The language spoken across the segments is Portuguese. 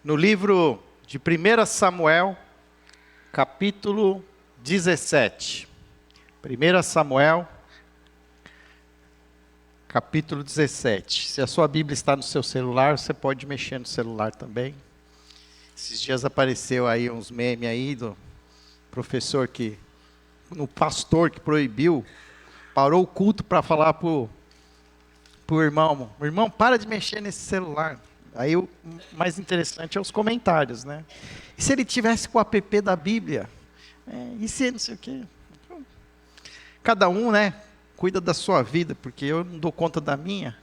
no livro de 1 Samuel, capítulo 17. 1 Samuel, capítulo 17. Se a sua Bíblia está no seu celular, você pode mexer no celular também. Esses dias apareceu aí uns memes aí do professor no pastor que proibiu, parou o culto para falar pro irmão, para de mexer nesse celular. Aí o mais interessante é os comentários, né? E se ele tivesse com o app da Bíblia? E se não sei o quê? Cada um, né, cuida da sua vida, porque eu não dou conta da minha.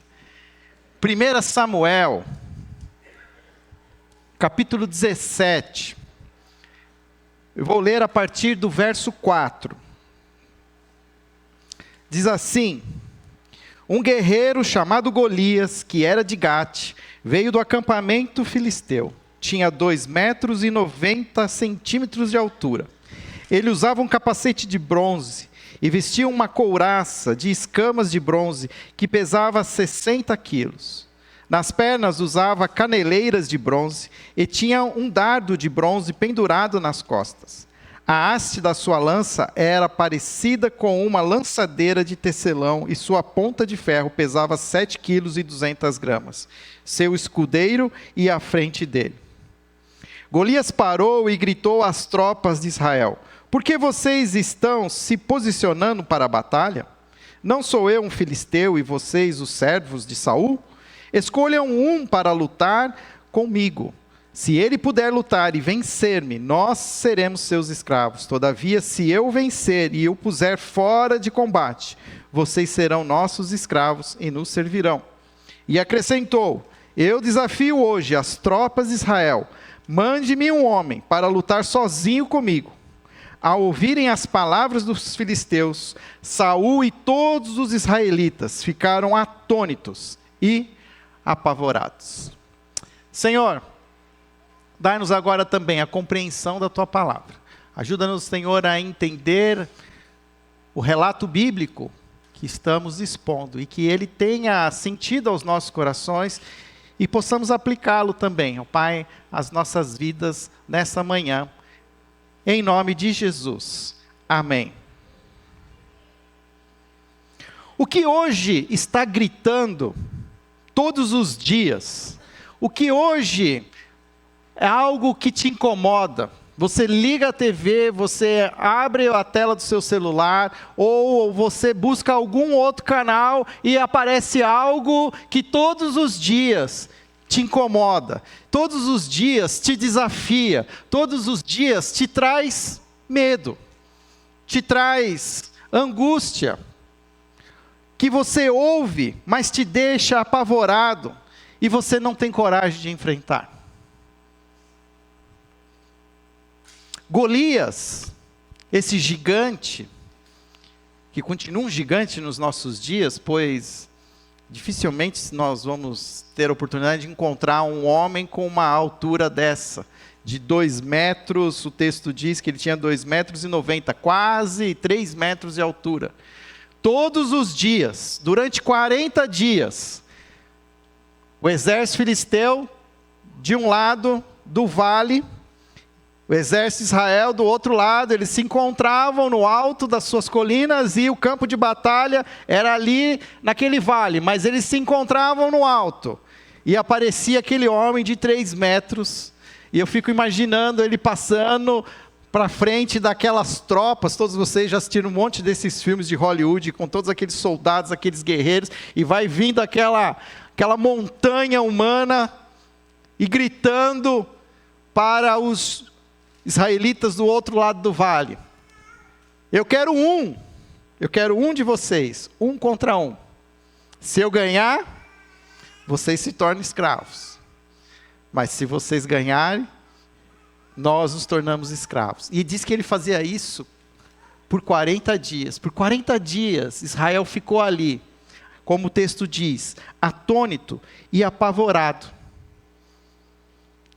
1 Samuel, capítulo 17. Eu vou ler a partir do verso 4. Diz assim: um guerreiro chamado Golias, que era de Gate, veio do acampamento filisteu. Tinha 2,90 metros de altura. Ele usava um capacete de bronze e vestia uma couraça de escamas de bronze que pesava 60 quilos. Nas pernas usava caneleiras de bronze e tinha um dardo de bronze pendurado nas costas. A haste da sua lança era parecida com uma lançadeira de tecelão e sua ponta de ferro pesava 7,2 kg. Seu escudeiro ia à frente dele. Golias parou e gritou às tropas de Israel: por que vocês estão se posicionando para a batalha? Não sou eu um filisteu e vocês os servos de Saul? Escolham um para lutar comigo. Se ele puder lutar e vencer-me, nós seremos seus escravos. Todavia, se eu vencer e o puser fora de combate, vocês serão nossos escravos e nos servirão. E acrescentou: eu desafio hoje as tropas de Israel. Mande-me um homem para lutar sozinho comigo. Ao ouvirem as palavras dos filisteus, Saul e todos os israelitas ficaram atônitos e apavorados. Senhor, dá-nos agora também a compreensão da Tua palavra. Ajuda-nos, Senhor, a entender o relato bíblico que estamos expondo e que ele tenha sentido aos nossos corações e possamos aplicá-lo também, ó Pai, às nossas vidas nessa manhã. Em nome de Jesus. Amém. O que hoje está gritando todos os dias, o que hoje é algo que te incomoda. Você liga a TV, você abre a tela do seu celular, ou você busca algum outro canal e aparece algo que todos os dias te incomoda, todos os dias te desafia, todos os dias te traz medo, te traz angústia, que você ouve, mas te deixa apavorado, e você não tem coragem de enfrentar. Golias, esse gigante, que continua um gigante nos nossos dias, pois dificilmente nós vamos ter a oportunidade de encontrar um homem com uma altura dessa, de 2 metros, o texto diz que ele tinha 2,90 metros, quase 3 metros de altura. Todos os dias, durante 40 dias, o exército filisteu, de um lado do vale, o exército de Israel do outro lado, eles se encontravam no alto das suas colinas e o campo de batalha era ali naquele vale, mas eles se encontravam no alto. E aparecia aquele homem de 3 metros, e eu fico imaginando ele passando para frente daquelas tropas. Todos vocês já assistiram um monte desses filmes de Hollywood, com todos aqueles soldados, aqueles guerreiros, e vai vindo aquela montanha humana, e gritando para os israelitas do outro lado do vale: eu quero um de vocês, 1 contra 1. Se eu ganhar, vocês se tornam escravos. Mas se vocês ganharem, nós nos tornamos escravos. E diz que ele fazia isso por 40 dias. Por 40 dias, Israel ficou ali, como o texto diz, atônito e apavorado.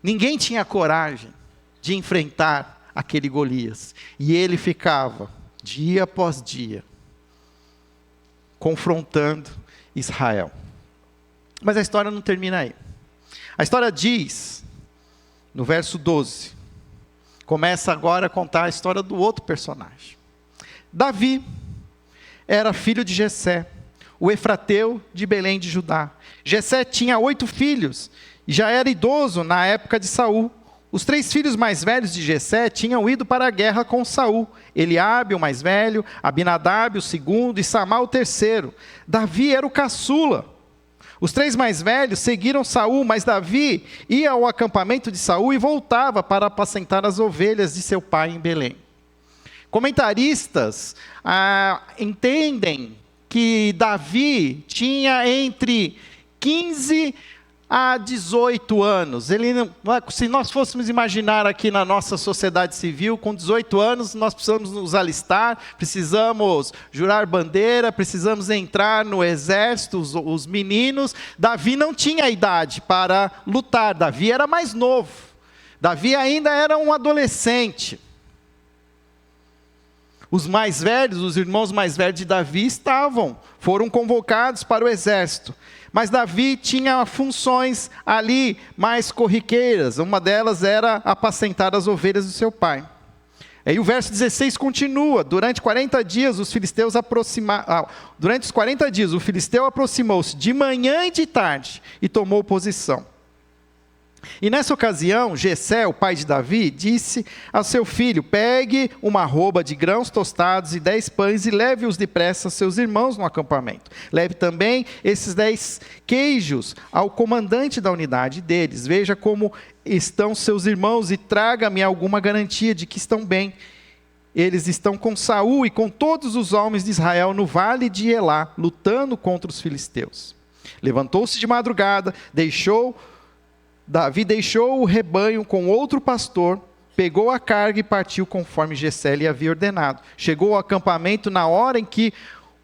Ninguém tinha coragem de enfrentar aquele Golias. E ele ficava, dia após dia, confrontando Israel. Mas a história não termina aí. A história diz no verso 12, começa agora a contar a história do outro personagem. Davi era filho de Jessé, o efrateu de Belém de Judá. Jessé tinha 8 filhos, e já era idoso na época de Saul. Os 3 filhos mais velhos de Jessé tinham ido para a guerra com Saul. Eliabe, o mais velho, Abinadab, o segundo, e Samá, o terceiro. Davi era o caçula. Os 3 mais velhos seguiram Saul, mas Davi ia ao acampamento de Saul e voltava para apacentar as ovelhas de seu pai em Belém. Comentaristas entendem que Davi tinha entre 15 a 18 anos. Se nós fôssemos imaginar aqui na nossa sociedade civil, com 18 anos nós precisamos nos alistar, precisamos jurar bandeira, precisamos entrar no exército, os meninos. Davi não tinha idade para lutar, Davi era mais novo. Davi ainda era um adolescente. Os mais velhos, os irmãos mais velhos de Davi foram convocados para o exército. Mas Davi tinha funções ali mais corriqueiras. Uma delas era apacentar as ovelhas do seu pai. Aí o verso 16 continua. Durante os 40 dias, o filisteu aproximou-se de manhã e de tarde e tomou posição. E nessa ocasião, Jessé, o pai de Davi, disse ao seu filho: pegue uma arroba de grãos tostados e 10 pães e leve-os depressa a seus irmãos no acampamento. Leve também esses 10 queijos ao comandante da unidade deles. Veja como estão seus irmãos e traga-me alguma garantia de que estão bem. Eles estão com Saul e com todos os homens de Israel no vale de Elá, lutando contra os filisteus. Levantou-se de madrugada, Davi deixou o rebanho com outro pastor, pegou a carga e partiu conforme Jessé lhe havia ordenado. Chegou ao acampamento na hora em que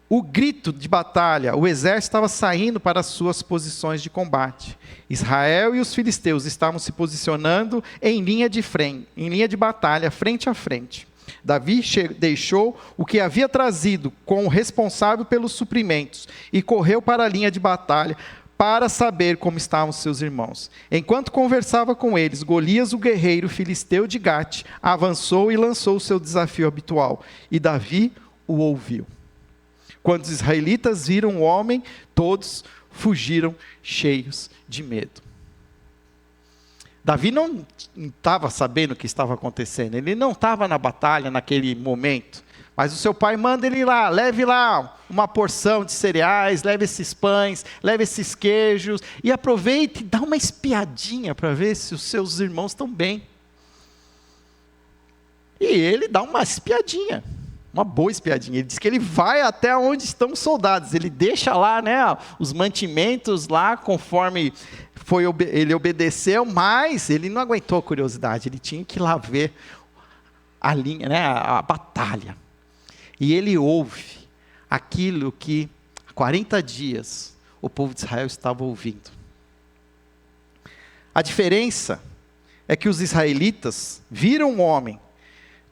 o grito de batalha, o exército estava saindo para as suas posições de combate. Israel e os filisteus estavam se posicionando em linha de batalha, frente a frente. Davi deixou o que havia trazido com o responsável pelos suprimentos e correu para a linha de batalha, para saber como estavam seus irmãos. Enquanto conversava com eles, Golias, o guerreiro filisteu de Gate, avançou e lançou o seu desafio habitual. E Davi o ouviu. Quando os israelitas viram o homem, todos fugiram cheios de medo. Davi não estava sabendo o que estava acontecendo. Ele não estava na batalha naquele momento. Mas o seu pai manda ele ir lá, leve lá uma porção de cereais, leve esses pães, leve esses queijos, e aproveite e dá uma espiadinha para ver se os seus irmãos estão bem. E ele dá uma espiadinha, uma boa espiadinha. Ele diz que ele vai até onde estão os soldados, ele deixa lá, né, os mantimentos lá, conforme ele obedeceu, mas ele não aguentou a curiosidade, ele tinha que ir lá ver a linha, né, a batalha. E ele ouve aquilo que há 40 dias o povo de Israel estava ouvindo. A diferença é que os israelitas viram um homem,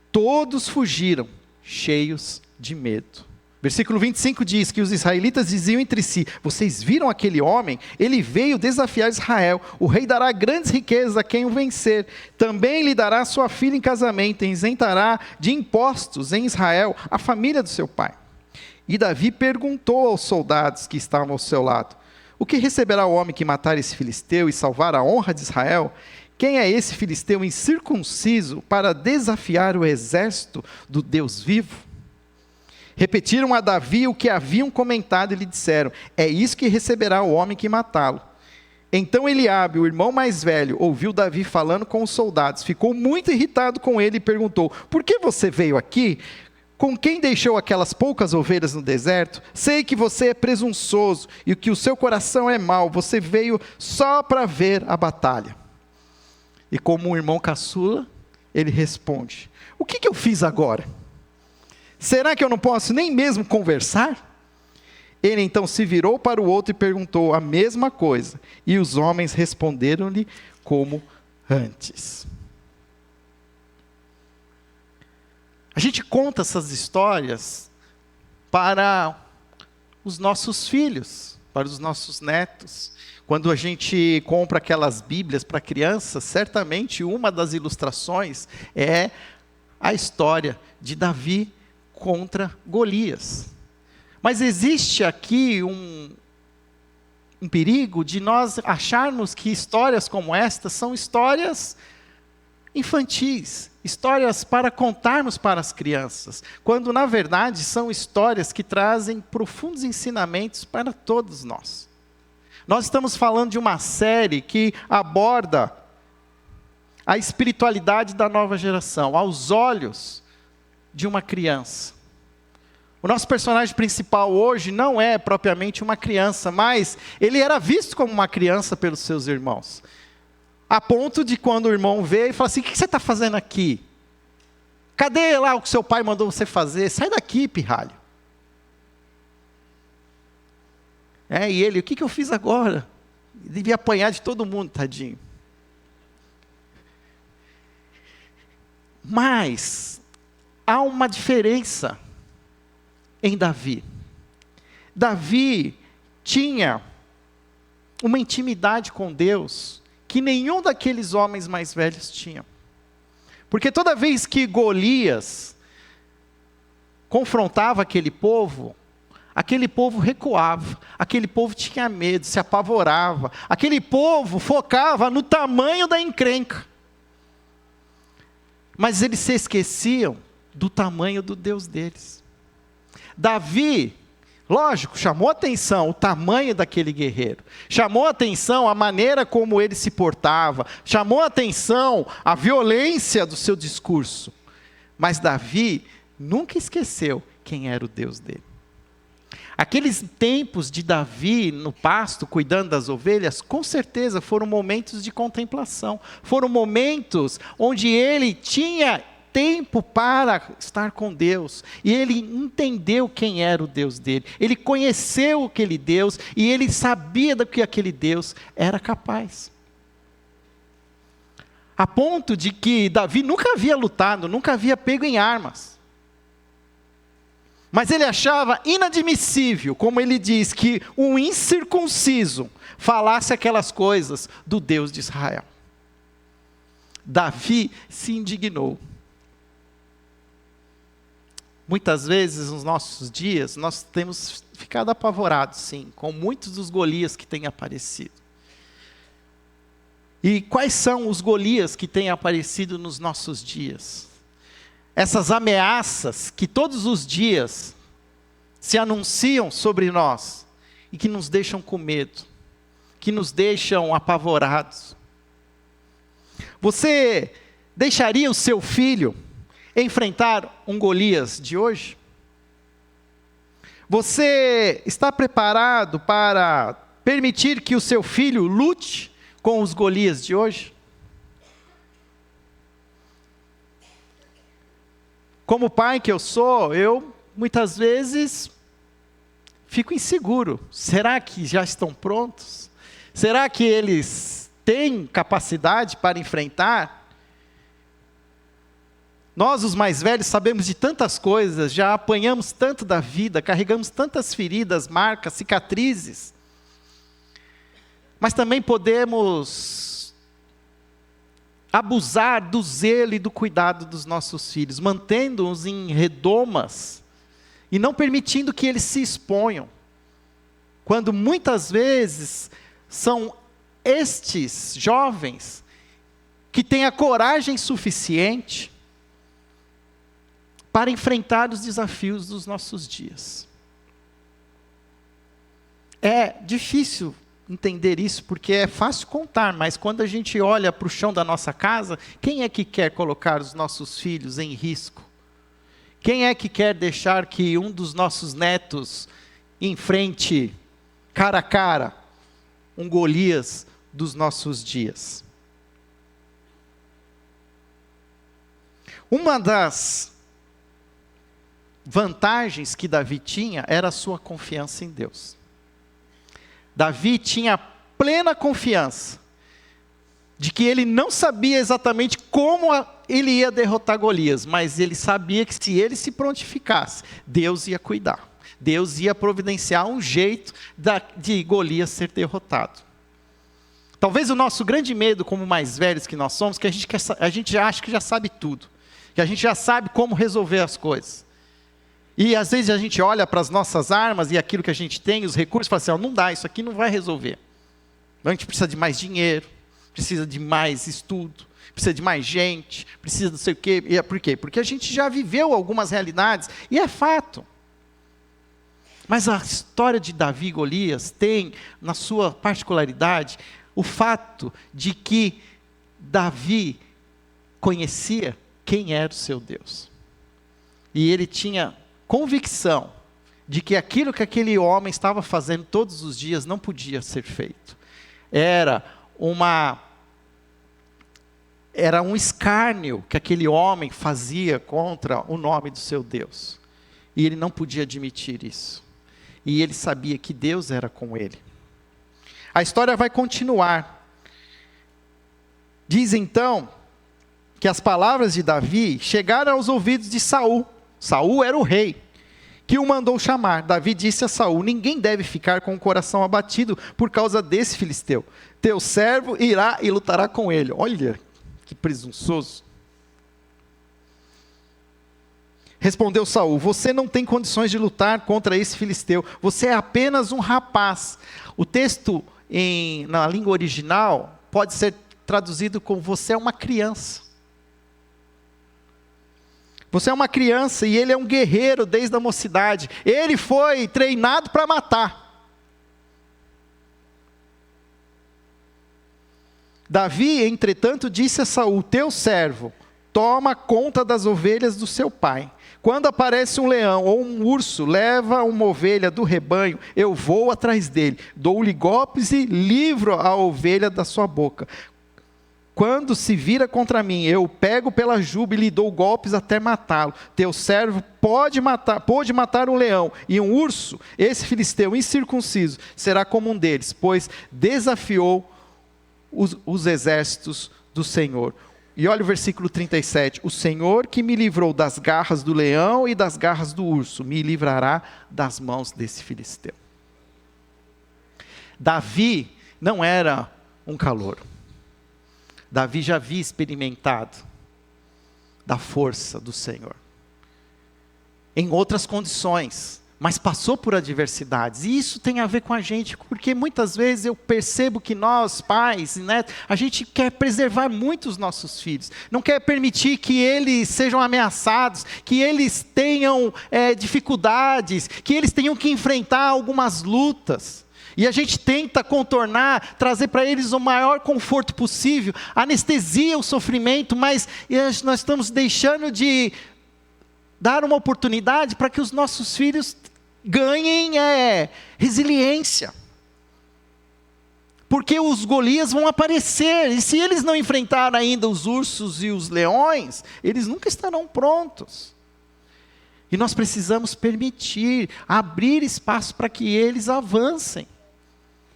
todos fugiram, cheios de medo. Versículo 25 diz que os israelitas diziam entre si: vocês viram aquele homem? Ele veio desafiar Israel. O rei dará grandes riquezas a quem o vencer. Também lhe dará sua filha em casamento e isentará de impostos em Israel a família do seu pai. E Davi perguntou aos soldados que estavam ao seu lado: o que receberá o homem que matar esse filisteu e salvar a honra de Israel? Quem é esse filisteu incircunciso para desafiar o exército do Deus vivo? Repetiram a Davi o que haviam comentado e lhe disseram: é isso que receberá o homem que matá-lo. Então Eliabe, o irmão mais velho, ouviu Davi falando com os soldados, ficou muito irritado com ele e perguntou: por que você veio aqui? Com quem deixou aquelas poucas ovelhas no deserto? Sei que você é presunçoso e que o seu coração é mau, você veio só para ver a batalha. E como um irmão caçula, ele responde: o que eu fiz agora? Será que eu não posso nem mesmo conversar? Ele então se virou para o outro e perguntou a mesma coisa. E os homens responderam-lhe como antes. A gente conta essas histórias para os nossos filhos, para os nossos netos. Quando a gente compra aquelas Bíblias para crianças, certamente uma das ilustrações é a história de Davi contra Golias. Mas existe aqui um perigo de nós acharmos que histórias como esta são histórias infantis, histórias para contarmos para as crianças, quando na verdade são histórias que trazem profundos ensinamentos para todos nós. Nós estamos falando de uma série que aborda a espiritualidade da nova geração, aos olhos de uma criança. O nosso personagem principal hoje não é propriamente uma criança, mas ele era visto como uma criança pelos seus irmãos. A ponto de quando o irmão vê e fala assim: o que você está fazendo aqui? Cadê lá o que seu pai mandou você fazer? Sai daqui, pirralho. E ele: o que eu fiz agora? Devia apanhar de todo mundo, tadinho. Mas há uma diferença em Davi. Davi tinha uma intimidade com Deus que nenhum daqueles homens mais velhos tinha. Porque toda vez que Golias confrontava aquele povo recuava, aquele povo tinha medo, se apavorava, aquele povo focava no tamanho da encrenca. Mas eles se esqueciam do tamanho do Deus deles. Davi, lógico, chamou atenção o tamanho daquele guerreiro, chamou atenção a maneira como ele se portava, chamou atenção a violência do seu discurso. Mas Davi nunca esqueceu quem era o Deus dele. Aqueles tempos de Davi no pasto, cuidando das ovelhas, com certeza foram momentos de contemplação. Foram momentos onde ele tinha tempo para estar com Deus. E ele entendeu quem era o Deus dele. Ele conheceu aquele Deus e ele sabia do que aquele Deus era capaz. A ponto de que Davi nunca havia lutado, nunca havia pego em armas. Mas ele achava inadmissível, como ele diz, que um incircunciso falasse aquelas coisas do Deus de Israel. Davi se indignou. Muitas vezes nos nossos dias, nós temos ficado apavorados, sim, com muitos dos Golias que têm aparecido. E quais são os Golias que têm aparecido nos nossos dias? Essas ameaças que todos os dias se anunciam sobre nós e que nos deixam com medo, que nos deixam apavorados. Você deixaria o seu filho enfrentar um Golias de hoje? Você está preparado para permitir que o seu filho lute com os Golias de hoje? Como pai que eu sou, eu muitas vezes fico inseguro. Será que já estão prontos? Será que eles têm capacidade para enfrentar? Nós, os mais velhos, sabemos de tantas coisas, já apanhamos tanto da vida, carregamos tantas feridas, marcas, cicatrizes. Mas também podemos abusar do zelo e do cuidado dos nossos filhos, mantendo-os em redomas e não permitindo que eles se exponham, quando muitas vezes são estes jovens que têm a coragem suficiente para enfrentar os desafios dos nossos dias. É difícil entender isso, porque é fácil contar, mas quando a gente olha para o chão da nossa casa, quem é que quer colocar os nossos filhos em risco? Quem é que quer deixar que um dos nossos netos enfrente, cara a cara, um Golias dos nossos dias? Uma das vantagens que Davi tinha era a sua confiança em Deus. Davi tinha plena confiança de que ele não sabia exatamente como ele ia derrotar Golias, mas ele sabia que se ele se prontificasse, Deus ia cuidar. Deus ia providenciar um jeito de Golias ser derrotado. Talvez o nosso grande medo, como mais velhos que nós somos, que a gente acha que já sabe tudo, que a gente já sabe como resolver as coisas. E às vezes a gente olha para as nossas armas e aquilo que a gente tem, os recursos, e fala assim, não dá, isso aqui não vai resolver. A gente precisa de mais dinheiro, precisa de mais estudo, precisa de mais gente, precisa não sei o quê. E por quê? Porque a gente já viveu algumas realidades, e é fato. Mas a história de Davi e Golias tem, na sua particularidade, o fato de que Davi conhecia quem era o seu Deus. E ele tinha convicção de que aquilo que aquele homem estava fazendo todos os dias não podia ser feito. Era um escárnio que aquele homem fazia contra o nome do seu Deus. E ele não podia admitir isso. E ele sabia que Deus era com ele. A história vai continuar. Diz então que as palavras de Davi chegaram aos ouvidos de Saul. Saul era o rei, que o mandou chamar. Davi disse a Saul, ninguém deve ficar com o coração abatido por causa desse filisteu. Teu servo irá e lutará com ele. Olha, que presunçoso. Respondeu Saul, você não tem condições de lutar contra esse filisteu, você é apenas um rapaz. O texto na língua original pode ser traduzido como você é uma criança. Você é uma criança e ele é um guerreiro desde a mocidade. Ele foi treinado para matar. Davi, entretanto, disse a Saul, teu servo, toma conta das ovelhas do seu pai. Quando aparece um leão ou um urso, leva uma ovelha do rebanho, eu vou atrás dele, dou-lhe golpes e livro a ovelha da sua boca. Quando se vira contra mim, eu pego pela juba e lhe dou golpes até matá-lo. Teu servo pôde matar um leão e um urso, esse filisteu incircunciso será como um deles, pois desafiou os exércitos do Senhor. E olha o versículo 37, o Senhor que me livrou das garras do leão e das garras do urso, me livrará das mãos desse filisteu. Davi não era um calouro. Davi já havia experimentado da força do Senhor. Em outras condições, mas passou por adversidades. E isso tem a ver com a gente, porque muitas vezes eu percebo que nós, pais e netos, a gente quer preservar muito os nossos filhos. Não quer permitir que eles sejam ameaçados, que eles tenham dificuldades, que eles tenham que enfrentar algumas lutas. E a gente tenta contornar, trazer para eles o maior conforto possível, anestesia o sofrimento, mas nós estamos deixando de dar uma oportunidade para que os nossos filhos ganhem resiliência. Porque os Golias vão aparecer, e se eles não enfrentarem ainda os ursos e os leões, eles nunca estarão prontos. E nós precisamos permitir, abrir espaço para que eles avancem.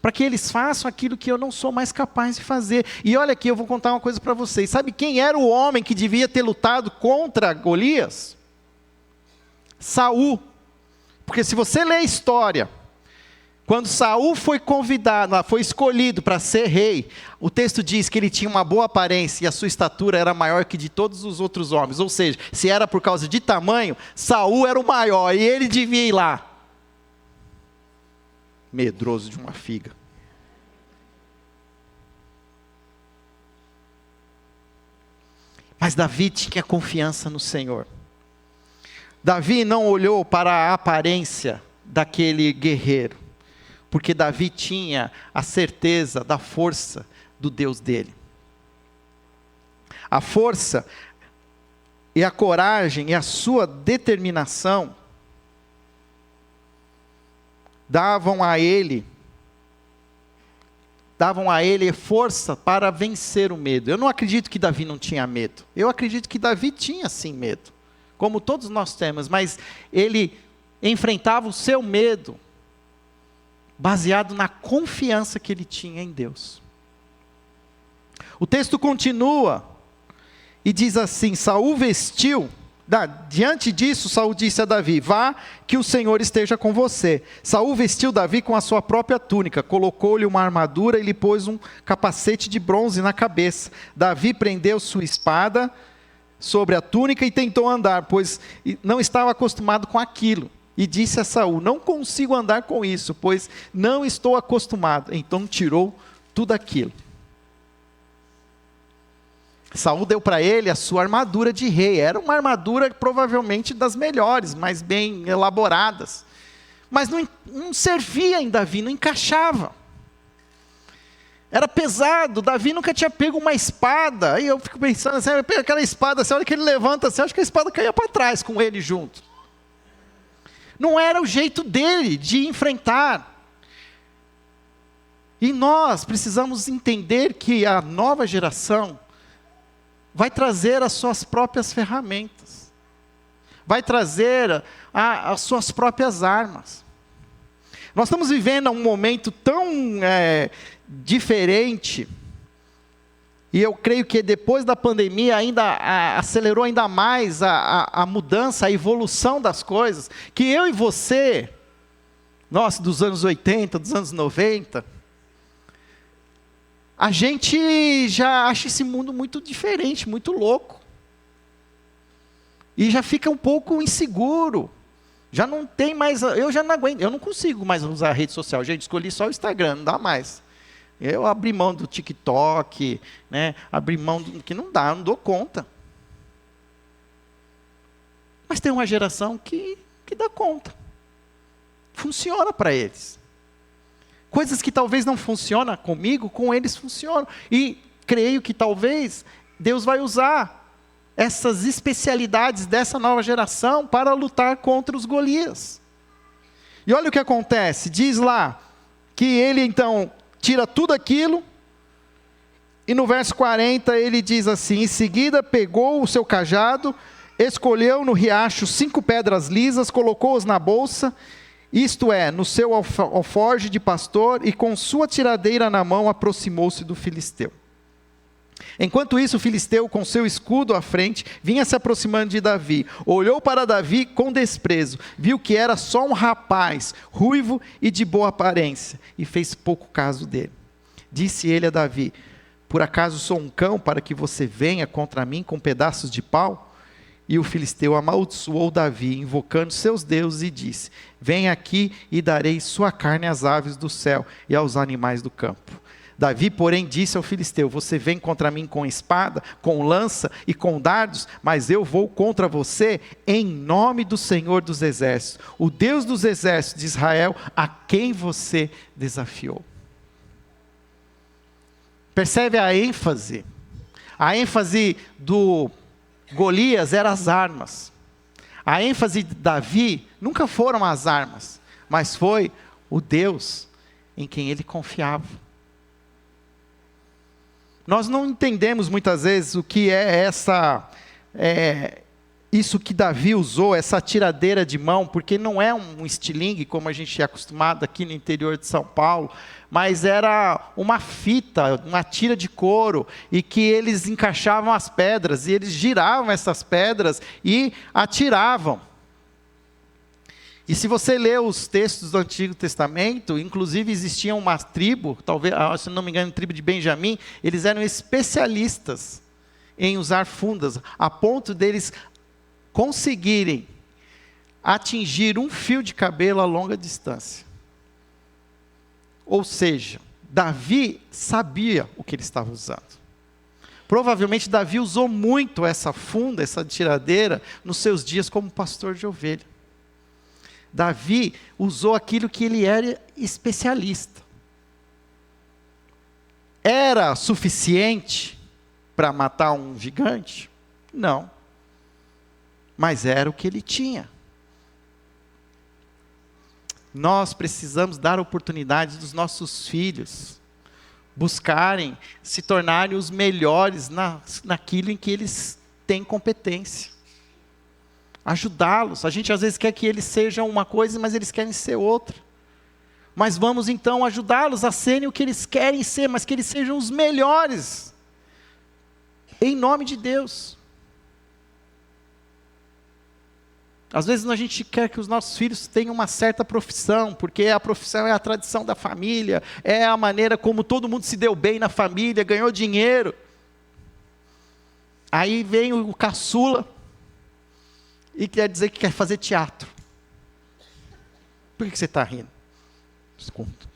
Para que eles façam aquilo que eu não sou mais capaz de fazer. E olha aqui, eu vou contar uma coisa para vocês. Sabe quem era o homem que devia ter lutado contra Golias? Saul. Porque se você ler a história, quando Saul foi convidado, foi escolhido para ser rei, o texto diz que ele tinha uma boa aparência e a sua estatura era maior que de todos os outros homens. Ou seja, se era por causa de tamanho, Saul era o maior e ele devia ir lá. Medroso de uma figa. Mas Davi tinha confiança no Senhor. Davi não olhou para a aparência daquele guerreiro, porque Davi tinha a certeza da força do Deus dele. A força e a coragem e a sua determinação davam a ele força para vencer o medo. Eu não acredito que Davi não tinha medo. Eu acredito que Davi tinha sim medo, como todos nós temos, mas ele enfrentava o seu medo baseado na confiança que ele tinha em Deus. O texto continua e diz assim: Saul vestiu Diante disso, Saul disse a Davi: vá, que o Senhor esteja com você. Saul vestiu Davi com a sua própria túnica, colocou-lhe uma armadura e lhe pôs um capacete de bronze na cabeça. Davi prendeu sua espada sobre a túnica e tentou andar, pois não estava acostumado com aquilo. E disse a Saul: não consigo andar com isso, pois não estou acostumado. Então tirou tudo aquilo. Saul deu para ele a sua armadura de rei. Era uma armadura provavelmente das melhores, mais bem elaboradas. Mas não servia em Davi, não encaixava. Era pesado, Davi nunca tinha pego uma espada. Aí eu fico pensando, assim, pega aquela espada, assim, a hora que ele levanta, assim, acho que a espada caía para trás com ele junto. Não era o jeito dele de enfrentar. E nós precisamos entender que a nova geração vai trazer as suas próprias ferramentas, vai trazer as suas próprias armas. Nós estamos vivendo um momento tão diferente, e eu creio que depois da pandemia ainda acelerou ainda mais a mudança, a evolução das coisas, que eu e você, nós dos anos 80, dos anos 90, a gente já acha esse mundo muito diferente, muito louco. E já fica um pouco inseguro. Já não tem mais, eu já não aguento, eu não consigo mais usar a rede social. Gente, escolhi só o Instagram, não dá mais. Eu abri mão do TikTok, né? Abri mão do que não dá, eu não dou conta. Mas tem uma geração que dá conta. Funciona para eles. Coisas que talvez não funcionam comigo, com eles funcionam. E creio que talvez Deus vai usar essas especialidades dessa nova geração para lutar contra os Golias. E olha o que acontece, diz lá, que ele então tira tudo aquilo, e no verso 40 ele diz assim: em seguida pegou o seu cajado, escolheu no riacho 5 pedras lisas, colocou-as na bolsa, isto é, no seu alforje de pastor, e com sua tiradeira na mão aproximou-se do filisteu. Enquanto isso, o filisteu, com seu escudo à frente, vinha se aproximando de Davi. Olhou para Davi com desprezo, viu que era só um rapaz, ruivo e de boa aparência, e fez pouco caso dele. Disse ele a Davi: por acaso sou um cão para que você venha contra mim com pedaços de pau? E o filisteu amaldiçoou Davi, invocando seus deuses, e disse: venha aqui e darei sua carne às aves do céu e aos animais do campo. Davi, porém, disse ao filisteu: você vem contra mim com espada, com lança e com dardos, mas eu vou contra você em nome do Senhor dos exércitos, o Deus dos exércitos de Israel, a quem você desafiou. Percebe a ênfase? A ênfase do Golias eram as armas. A ênfase de Davi nunca foram as armas, mas foi o Deus em quem ele confiava. Nós não entendemos muitas vezes o que é isso que Davi usou, essa tiradeira de mão, porque não é um estilingue, como a gente é acostumado aqui no interior de São Paulo, mas era uma fita, uma tira de couro, e que eles encaixavam as pedras, e eles giravam essas pedras e atiravam. E se você lê os textos do Antigo Testamento, inclusive existia uma tribo, talvez, se não me engano, a tribo de Benjamim, eles eram especialistas em usar fundas, a ponto deles conseguirem atingir um fio de cabelo a longa distância. Ou seja, Davi sabia o que ele estava usando. Provavelmente Davi usou muito essa funda, essa tiradeira, nos seus dias como pastor de ovelha. Davi usou aquilo que ele era especialista. Era suficiente para matar um gigante? Não. Mas era o que ele tinha. Nós precisamos dar oportunidade dos nossos filhos buscarem se tornarem os melhores naquilo em que eles têm competência. Ajudá-los. A gente às vezes quer que eles sejam uma coisa, mas eles querem ser outra. Mas vamos então ajudá-los a serem o que eles querem ser, mas que eles sejam os melhores. Em nome de Deus. Às vezes a gente quer que os nossos filhos tenham uma certa profissão, porque a profissão é a tradição da família, é a maneira como todo mundo se deu bem na família, ganhou dinheiro. Aí vem o caçula e quer dizer que quer fazer teatro. Por que você está rindo? Desconto.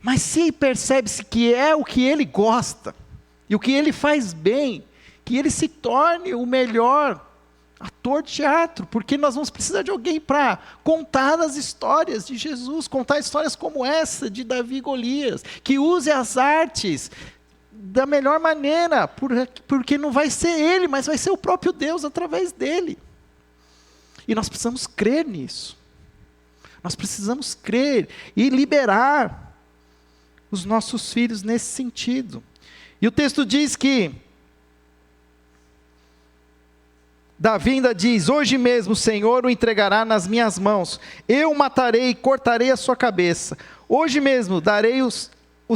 Mas se percebe-se que é o que ele gosta, e o que ele faz bem, que ele se torne o melhor ator de teatro, porque nós vamos precisar de alguém para contar as histórias de Jesus, contar histórias como essa de Davi e Golias, que use as artes da melhor maneira, porque não vai ser ele, mas vai ser o próprio Deus através dele. E nós precisamos crer nisso. Nós precisamos crer e liberar os nossos filhos nesse sentido. E o texto diz que Davi ainda diz: hoje mesmo o Senhor o entregará nas minhas mãos, eu o matarei e cortarei a sua cabeça. Hoje mesmo darei os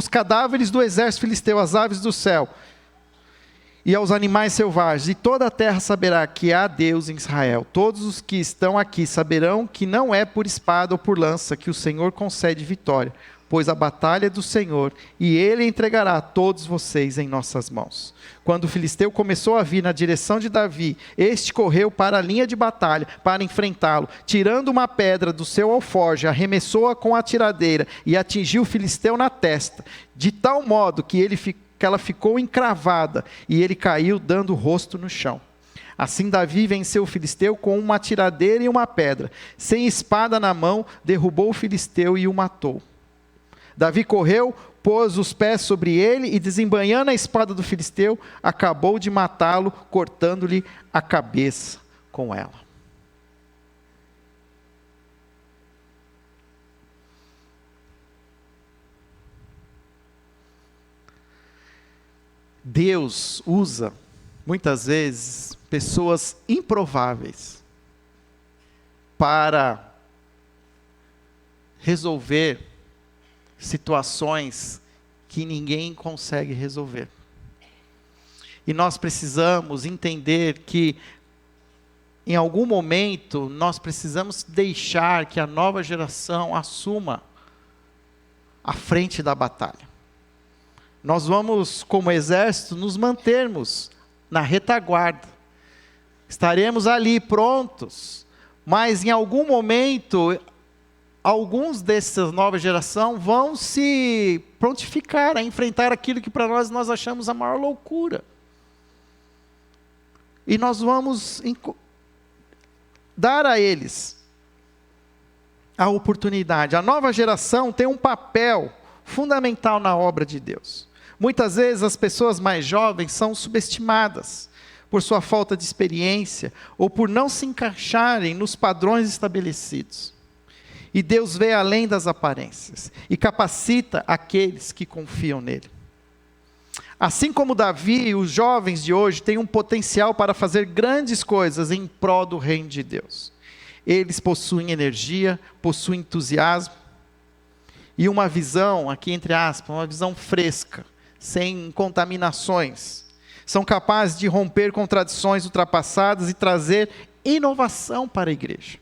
cadáveres do exército filisteu às aves do céu e aos animais selvagens, e toda a terra saberá que há Deus em Israel. Todos os que estão aqui saberão que não é por espada ou por lança que o Senhor concede vitória, pois a batalha é do Senhor, e Ele entregará todos vocês em nossas mãos. Quando o filisteu começou a vir na direção de Davi, este correu para a linha de batalha, para enfrentá-lo. Tirando uma pedra do seu alforje, arremessou-a com a tiradeira, e atingiu o filisteu na testa, de tal modo que ela ficou encravada, e ele caiu dando o rosto no chão. Assim Davi venceu o filisteu com uma tiradeira e uma pedra. Sem espada na mão, derrubou o filisteu e o matou. Davi correu, pôs os pés sobre ele e, desembainhando a espada do filisteu, acabou de matá-lo, cortando-lhe a cabeça com ela. Deus usa, muitas vezes, pessoas improváveis para resolver situações que ninguém consegue resolver. E nós precisamos entender que, em algum momento, nós precisamos deixar que a nova geração assuma a frente da batalha. Nós vamos, como exército, nos mantermos na retaguarda. Estaremos ali prontos, mas em algum momento alguns dessa nova geração vão se prontificar a enfrentar aquilo que para nós achamos a maior loucura. E nós vamos dar a eles a oportunidade. A nova geração tem um papel fundamental na obra de Deus. Muitas vezes as pessoas mais jovens são subestimadas por sua falta de experiência ou por não se encaixarem nos padrões estabelecidos. E Deus vê além das aparências e capacita aqueles que confiam nele. Assim como Davi, os jovens de hoje têm um potencial para fazer grandes coisas em prol do reino de Deus. Eles possuem energia, possuem entusiasmo e uma visão, aqui entre aspas, uma visão fresca, sem contaminações. São capazes de romper com tradições ultrapassadas e trazer inovação para a igreja.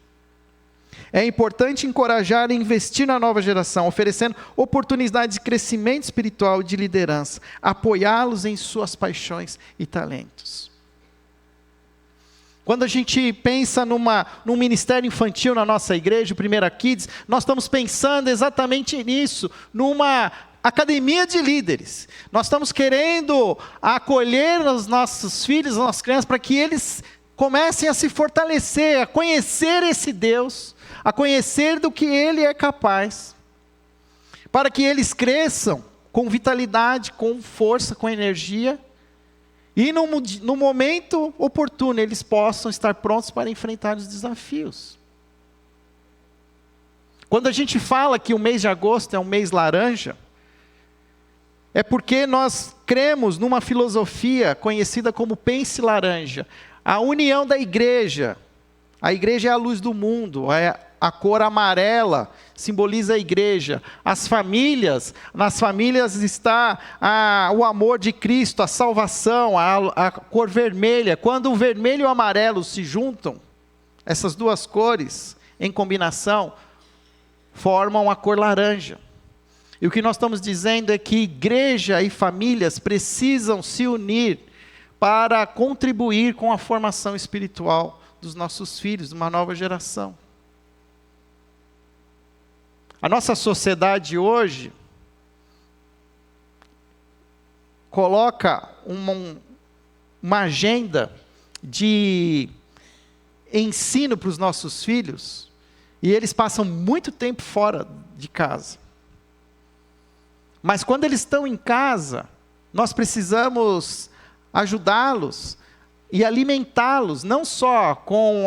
É importante encorajar e investir na nova geração, oferecendo oportunidades de crescimento espiritual e de liderança, apoiá-los em suas paixões e talentos. Quando a gente pensa num ministério infantil na nossa igreja, o Primeira Kids, nós estamos pensando exatamente nisso, numa academia de líderes. Nós estamos querendo acolher os nossos filhos, as nossas crianças, para que eles comecem a se fortalecer, a conhecer esse Deus, a conhecer do que Ele é capaz, para que eles cresçam com vitalidade, com força, com energia, e no momento oportuno eles possam estar prontos para enfrentar os desafios. Quando a gente fala que o mês de agosto é um mês laranja, é porque nós cremos numa filosofia conhecida como pense laranja, a união da igreja. A igreja é a luz do mundo, a cor amarela simboliza a igreja. As famílias, nas famílias está o amor de Cristo, a salvação, a cor vermelha. Quando o vermelho e o amarelo se juntam, essas duas cores em combinação formam a cor laranja. E o que nós estamos dizendo é que igreja e famílias precisam se unir para contribuir com a formação espiritual dos nossos filhos, de uma nova geração. A nossa sociedade hoje coloca uma agenda de ensino para os nossos filhos, e eles passam muito tempo fora de casa. Mas quando eles estão em casa, nós precisamos ajudá-los e alimentá-los, não só com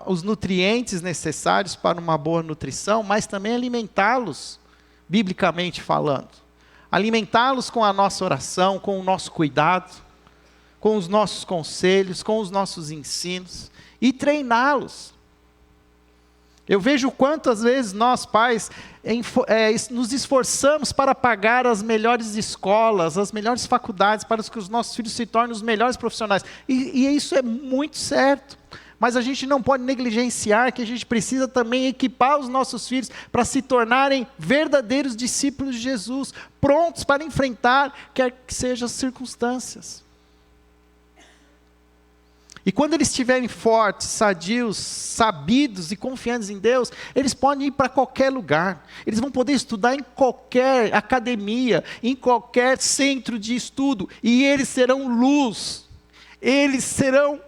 os nutrientes necessários para uma boa nutrição, mas também alimentá-los, biblicamente falando. Alimentá-los com a nossa oração, com o nosso cuidado, com os nossos conselhos, com os nossos ensinos, e treiná-los. Eu vejo quantas vezes nós, pais, nos esforçamos para pagar as melhores escolas, as melhores faculdades, para que os nossos filhos se tornem os melhores profissionais. E isso é muito certo. Mas a gente não pode negligenciar que a gente precisa também equipar os nossos filhos para se tornarem verdadeiros discípulos de Jesus, prontos para enfrentar quer que sejam as circunstâncias. E quando eles estiverem fortes, sadios, sabidos e confiantes em Deus, eles podem ir para qualquer lugar. Eles vão poder estudar em qualquer academia, em qualquer centro de estudo. E eles serão luz. Eles serão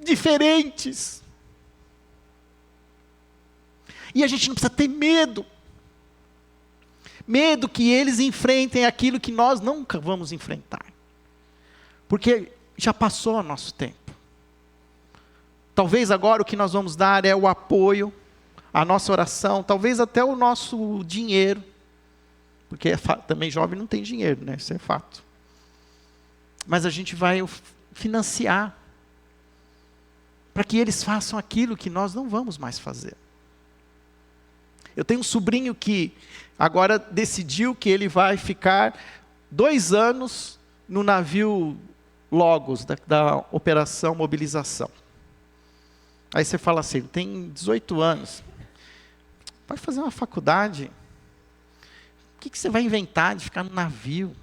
diferentes. E a gente não precisa ter medo. Medo que eles enfrentem aquilo que nós nunca vamos enfrentar. Porque já passou o nosso tempo. Talvez agora o que nós vamos dar é o apoio, a nossa oração, talvez até o nosso dinheiro, porque também jovem não tem dinheiro, né? Isso é fato. Mas a gente vai financiar, para que eles façam aquilo que nós não vamos mais fazer. Eu tenho um sobrinho que agora decidiu que ele vai ficar 2 anos no navio Logos, da operação mobilização. Aí você fala assim, tem 18 anos, vai fazer uma faculdade, o que você vai inventar de ficar no navio?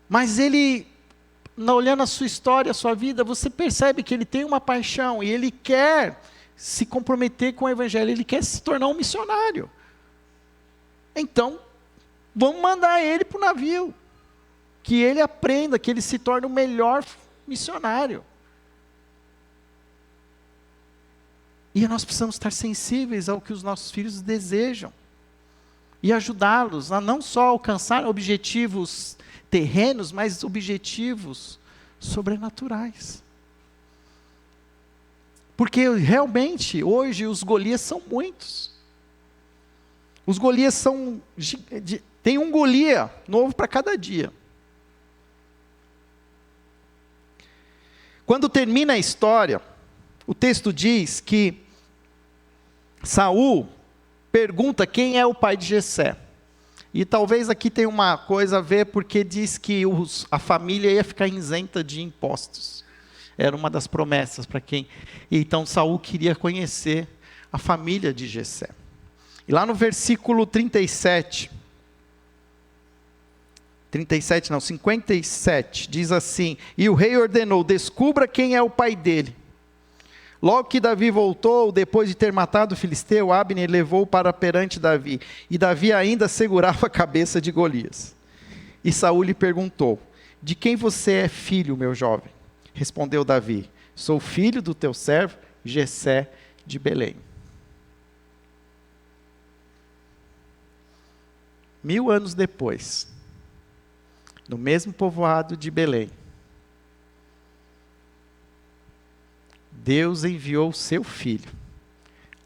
Mas ele, olhando a sua história, a sua vida, você percebe que ele tem uma paixão, e ele quer se comprometer com o evangelho, ele quer se tornar um missionário. Então, vamos mandar ele para o navio. Que ele aprenda, que ele se torne o melhor missionário. E nós precisamos estar sensíveis ao que os nossos filhos desejam. E ajudá-los a não só alcançar objetivos terrenos, mas objetivos sobrenaturais. Porque realmente, hoje, os Golias são muitos. Os Golias são... Tem um Golias novo para cada dia. Quando termina a história, o texto diz que Saul pergunta quem é o pai de Jessé. E talvez aqui tenha uma coisa a ver, porque diz que a família ia ficar isenta de impostos. Era uma das promessas para quem... Então Saul queria conhecer a família de Jessé. E lá no versículo 57, diz assim: e o rei ordenou, descubra quem é o pai dele. Logo que Davi voltou, depois de ter matado o filisteu, Abner levou para perante Davi, e Davi ainda segurava a cabeça de Golias. E Saul lhe perguntou, de quem você é filho, meu jovem? Respondeu Davi, sou filho do teu servo, Jessé de Belém. 1000 anos depois, no mesmo povoado de Belém, Deus enviou seu filho,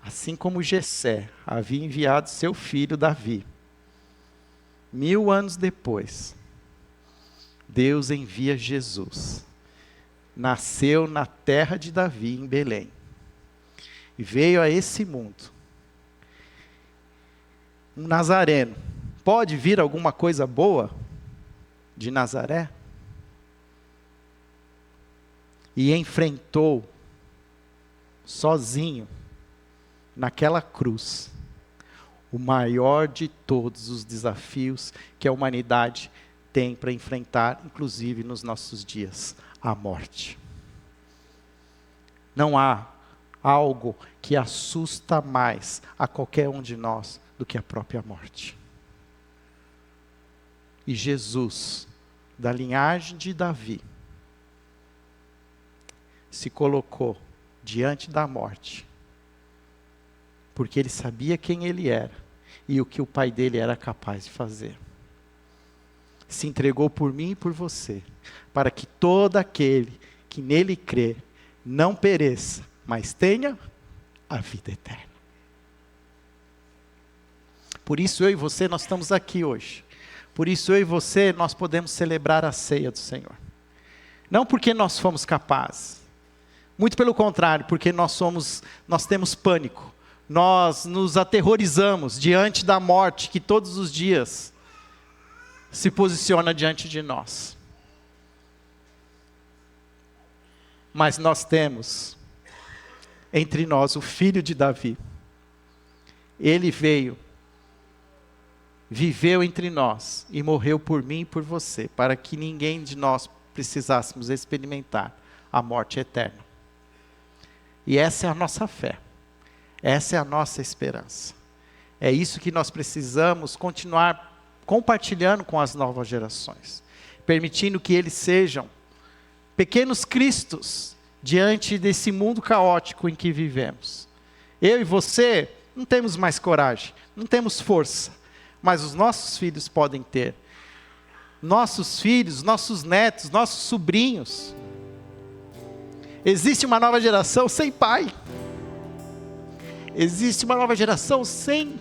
assim como Jessé havia enviado seu filho Davi. 1000 anos depois, Deus envia Jesus. Nasceu na terra de Davi, em Belém. e veio a esse mundo. Um nazareno. Pode vir alguma coisa boa de Nazaré? E enfrentou sozinho naquela cruz o maior de todos os desafios que a humanidade tem para enfrentar, inclusive nos nossos dias, a morte. Não há algo que assusta mais a qualquer um de nós do que a própria morte. E Jesus, da linhagem de Davi, se colocou diante da morte, porque ele sabia quem ele era e o que o pai dele era capaz de fazer. Se entregou por mim e por você, para que todo aquele que nele crê não pereça, mas tenha a vida eterna. Por isso eu e você, nós estamos aqui hoje. Por isso eu e você, nós podemos celebrar a ceia do Senhor. Não porque nós fomos capazes. Muito pelo contrário, porque nós temos pânico. Nós nos aterrorizamos diante da morte que todos os dias se posiciona diante de nós. Mas nós temos entre nós o filho de Davi. Ele veio, viveu entre nós e morreu por mim e por você, para que ninguém de nós precisássemos experimentar a morte eterna. E essa é a nossa fé. Essa é a nossa esperança. É isso que nós precisamos continuar compartilhando com as novas gerações, permitindo que eles sejam pequenos cristos diante desse mundo caótico em que vivemos. Eu e você não temos mais coragem, não temos força, mas os nossos filhos podem ter. Nossos filhos, nossos netos, nossos sobrinhos. Existe uma nova geração sem pai. Existe uma nova geração sem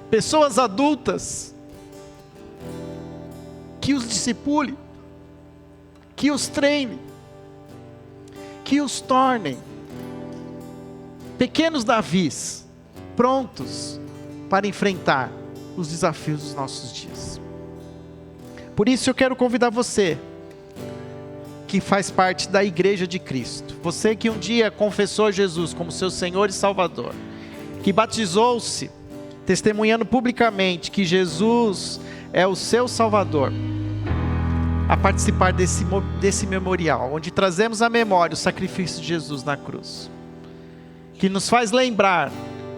pessoas adultas que os discipule, que os treine, que os tornem pequenos Davis, prontos para enfrentar os desafios dos nossos dias. Por isso eu quero convidar você, que faz parte da Igreja de Cristo, você que um dia confessou Jesus como seu Senhor e Salvador, que batizou-se, testemunhando publicamente que Jesus é o seu Salvador, a participar desse memorial, onde trazemos à memória o sacrifício de Jesus na cruz, que nos faz lembrar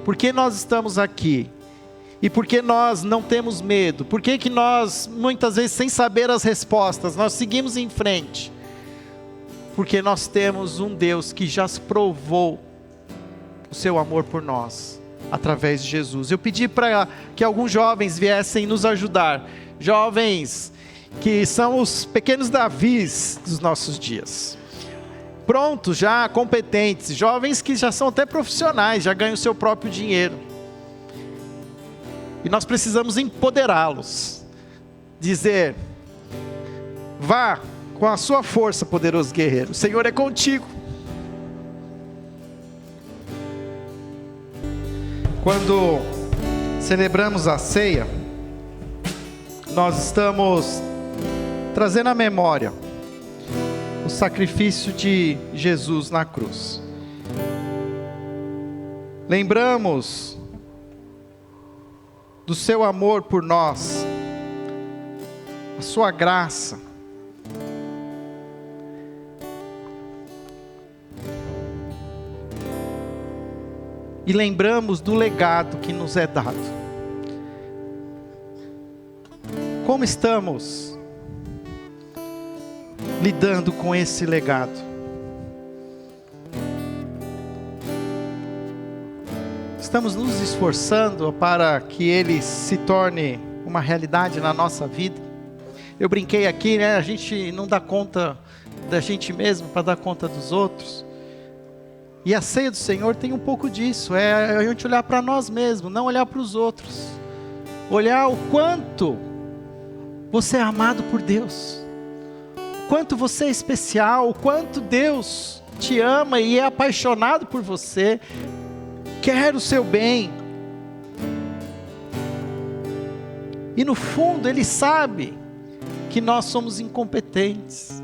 por que nós estamos aqui, e por que nós não temos medo, por que nós, muitas vezes sem saber as respostas, nós seguimos em frente, porque nós temos um Deus que já provou o seu amor por nós, através de Jesus. Eu pedi para que alguns jovens viessem nos ajudar, jovens que são os pequenos Davis dos nossos dias, prontos já, competentes, jovens que já são até profissionais, já ganham o seu próprio dinheiro, e nós precisamos empoderá-los, dizer: vá com a sua força, poderoso guerreiro, o Senhor é contigo. Quando celebramos a ceia, nós estamos trazendo à memória o sacrifício de Jesus na cruz. Lembramos do seu amor por nós, a sua graça. E lembramos do legado que nos é dado. Como estamos lidando com esse legado? Estamos nos esforçando para que ele se torne uma realidade na nossa vida? Eu brinquei aqui, né? A gente não dá conta da gente mesmo para dar conta dos outros. E a ceia do Senhor tem um pouco disso, é a gente olhar para nós mesmos, não olhar para os outros. Olhar o quanto você é amado por Deus, o quanto você é especial, o quanto Deus te ama e é apaixonado por você, quer o seu bem. E no fundo Ele sabe que nós somos incompetentes,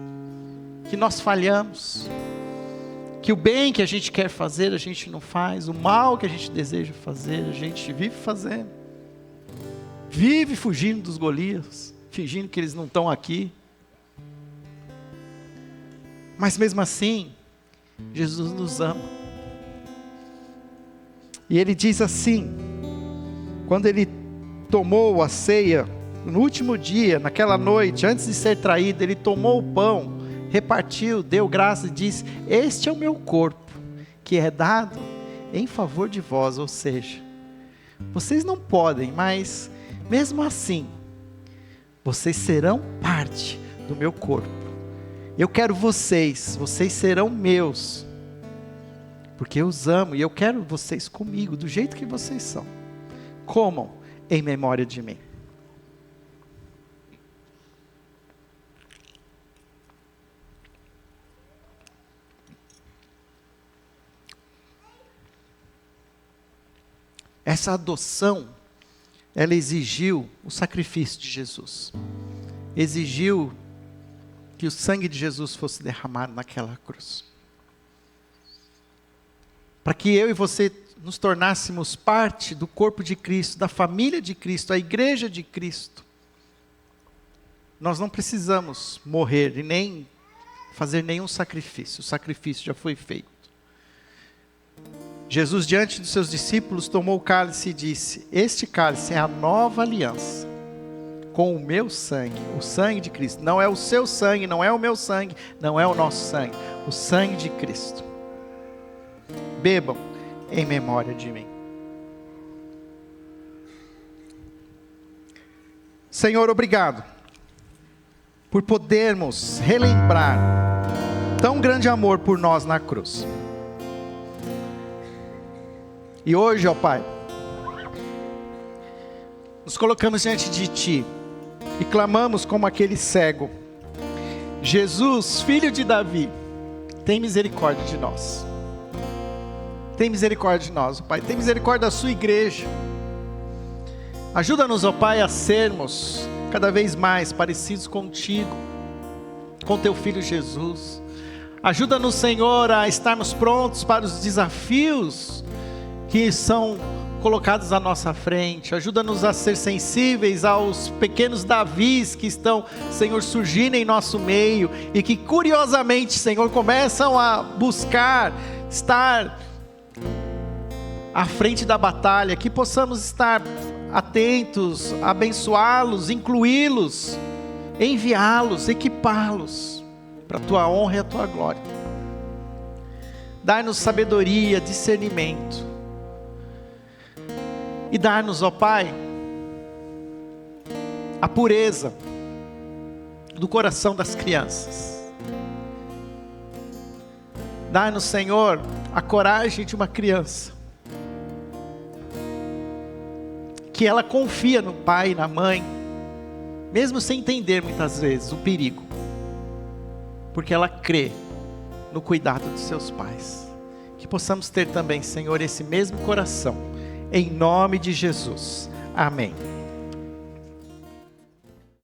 que nós falhamos, que o bem que a gente quer fazer a gente não faz, o mal que a gente deseja fazer a gente vive fazendo, vive fugindo dos Golias, fingindo que eles não estão aqui. Mas mesmo assim, Jesus nos ama. E Ele diz assim, quando Ele tomou a ceia, no último dia, naquela noite, antes de ser traído, Ele tomou o pão, repartiu, deu graça e disse: este é o meu corpo, que é dado em favor de vós. Ou seja, vocês não podem, mas mesmo assim, vocês serão parte do meu corpo. Eu quero vocês serão meus, porque eu os amo e eu quero vocês comigo, do jeito que vocês são. Comam em memória de mim. Essa adoção, ela exigiu o sacrifício de Jesus. Exigiu que o sangue de Jesus fosse derramado naquela cruz. Para que eu e você nos tornássemos parte do corpo de Cristo, da família de Cristo, a igreja de Cristo. Nós não precisamos morrer e nem fazer nenhum sacrifício. O sacrifício já foi feito. Jesus, diante dos seus discípulos, tomou o cálice e disse: este cálice é a nova aliança com o meu sangue, o sangue de Cristo. Não é o seu sangue, não é o meu sangue, não é o nosso sangue, o sangue de Cristo. Bebam em memória de mim. Senhor, obrigado por podermos relembrar tão grande amor por nós na cruz. E hoje, ó Pai, nos colocamos diante de Ti e clamamos como aquele cego: Jesus, filho de Davi, tem misericórdia de nós. Tem misericórdia de nós, ó Pai. Tem misericórdia da sua igreja. Ajuda-nos, ó Pai, a sermos cada vez mais parecidos contigo, com teu Filho Jesus. Ajuda-nos, Senhor, a estarmos prontos para os desafios que são colocados à nossa frente. Ajuda-nos a ser sensíveis aos pequenos Davis que estão, Senhor, surgindo em nosso meio e que curiosamente, Senhor, começam a buscar estar à frente da batalha. Que possamos estar atentos, abençoá-los, incluí-los, enviá-los, equipá-los para a tua honra e a tua glória. Dai-nos sabedoria, discernimento. E dá-nos, ó Pai, a pureza do coração das crianças. Dá-nos, Senhor, a coragem de uma criança, que ela confia no pai e na mãe, mesmo sem entender muitas vezes o perigo, porque ela crê no cuidado dos seus pais. Que possamos ter também, Senhor, esse mesmo coração, em nome de Jesus. Amém.